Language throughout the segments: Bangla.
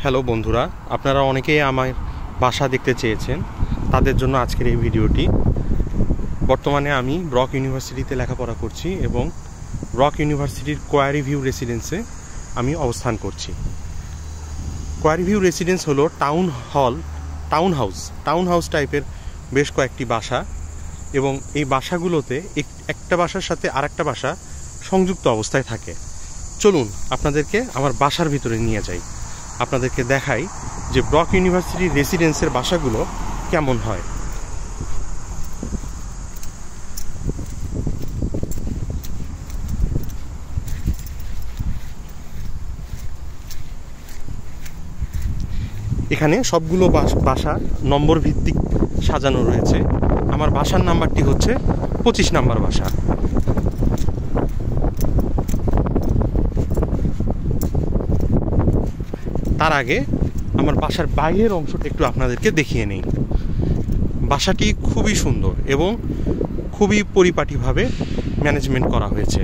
হ্যালো বন্ধুরা, আপনারা অনেকেই আমার বাসা দেখতে চেয়েছেন। তাদের জন্য আজকের এই ভিডিওটি। বর্তমানে আমি ব্রক ইউনিভার্সিটিতে লেখাপড়া করছি এবং ব্রক ইউনিভার্সিটির কোয়ারি ভিউ রেসিডেন্সে আমি অবস্থান করছি। কোয়ারি ভিউ রেসিডেন্স হলো টাউন হাউস টাইপের বেশ কয়েকটি বাসা, এবং এই বাসাগুলোতে একটা বাসার সাথে আরেকটা বাসা সংযুক্ত অবস্থায় থাকে। চলুন আপনাদেরকে আমার বাসার ভিতরে নিয়ে যাই, আপনাদেরকে দেখাই যে ব্রক ইউনিভার্সিটির রেসিডেন্সের বাসাগুলো কেমন হয়। এখানে সবগুলো বাসা নম্বর ভিত্তিক সাজানো রয়েছে। আমার বাসার নাম্বারটি হচ্ছে 25 নাম্বার বাসা। তার আগে আমার বাসার বাইরের অংশটা একটু আপনাদেরকে দেখিয়ে নেই। বাসাটি খুবই সুন্দর এবং খুবই পরিপাটিভাবে ম্যানেজমেন্ট করা হয়েছে।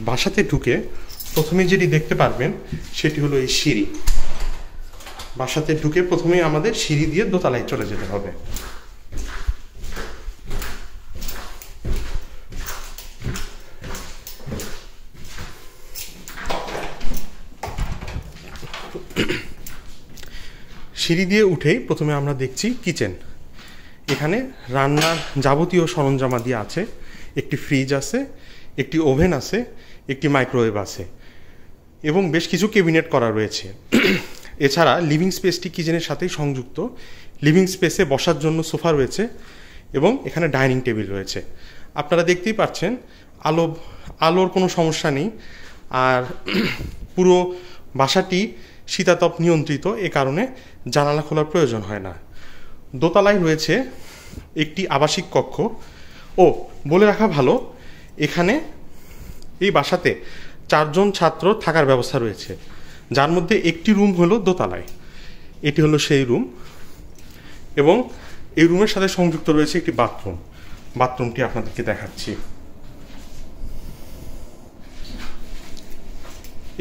বাসাতে ঢুকে প্রথমে যেটি দেখতে পারবেন সেটি হলো এই সিঁড়ি। বাসাতে ঢুকে প্রথমেই আমাদের সিঁড়ি দিয়ে দোতলায় চলে যেতে হবে। সিঁড়ি দিয়ে উঠেই প্রথমে আমরা দেখছি কিচেন। এখানে রান্নার যাবতীয় সরঞ্জামাদি আছে। একটি ফ্রিজ আছে, একটি ওভেন আছে, একটি মাইক্রোওয়েভ আছে এবং বেশ কিছু ক্যাবিনেট করা রয়েছে। এছাড়া লিভিং স্পেসটি কিচেনের সাথেই সংযুক্ত। লিভিং স্পেসে বসার জন্য সোফা রয়েছে এবং এখানে ডাইনিং টেবিল রয়েছে। আপনারা দেখতেই পাচ্ছেন আলোর কোনো সমস্যা নেই, আর পুরো বাসাটি শীতাতপ নিয়ন্ত্রিত, এ কারণে জানালা খোলার প্রয়োজন হয় না। দোতলায় রয়েছে একটি আবাসিক কক্ষ। বলে রাখা ভালো, এখানে এই বাসাতে 4 জন ছাত্র থাকার ব্যবস্থা রয়েছে, যার মধ্যে একটি রুম হলো দোতলায়। এটি হলো সেই রুম এবং এই রুমের সাথে সংযুক্ত রয়েছে একটি বাথরুমটি আপনাদেরকে দেখাচ্ছি।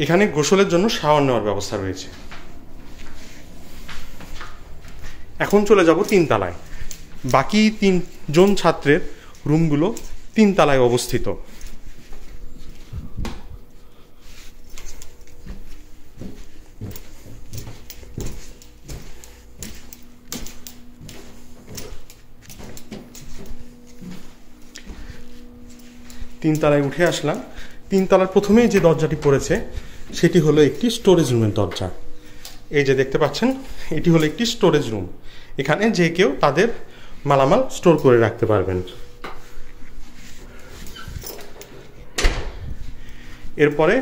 এখানে গোসলের জন্য শাওয়ার নেওয়ার ব্যবস্থা রয়েছে। এখন চলে যাব 3 তলায়। বাকি 3 জন ছাত্রের রুমগুলো 3 তলায় অবস্থিত। তিন তলায় উঠে আসলাম। 3 তলার প্রথমেই যে দরজাটি পড়েছে সেটি হলো একটি স্টোরেজ রুমের দরজা। এই যে দেখতে পাচ্ছেন, এটি হলো একটি স্টোরেজ রুম। এখানে যে কেউ তাদের মালামাল স্টোর করে রাখতে পারবেন। এরপরে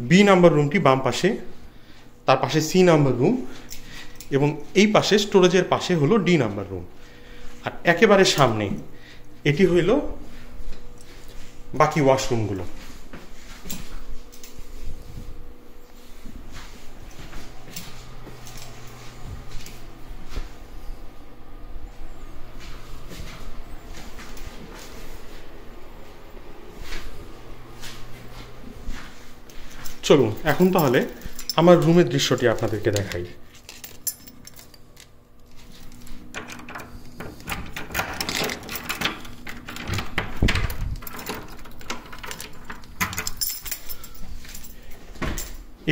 বি নাম্বার রুমটি বাম পাশে, তার পাশে সি নাম্বার রুম এবং এই পাশে স্টোরেজের পাশে হলো ডি নাম্বার রুম। আর একেবারে সামনে এটি হইল বাকি ওয়াশরুমগুলো। চলুন এখন তাহলে আমার রুমের দৃশ্যটি আপনাদেরকে দেখাই।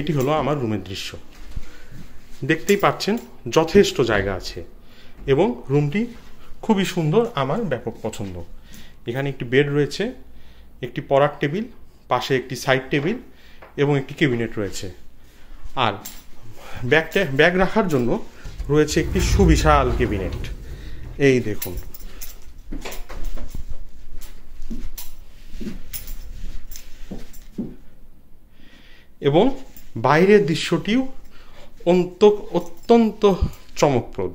এটি হলো আমার রুমের দৃশ্য। দেখতেই পাচ্ছেন যথেষ্ট জায়গা আছে এবং রুমটি খুবই সুন্দর, আমার ব্যাপক পছন্দ। এখানে একটি বেড রয়েছে, একটি পড়ার টেবিল, পাশে একটি সাইড টেবিল এবং একটি ক্যাবিনেট রয়েছে। আর ব্যাগ রাখার জন্য রয়েছে একটি সুবিশাল ক্যাবিনেট। এই দেখুন, এবং বাইরের দৃশ্যটিও অত্যন্ত চমকপ্রদ।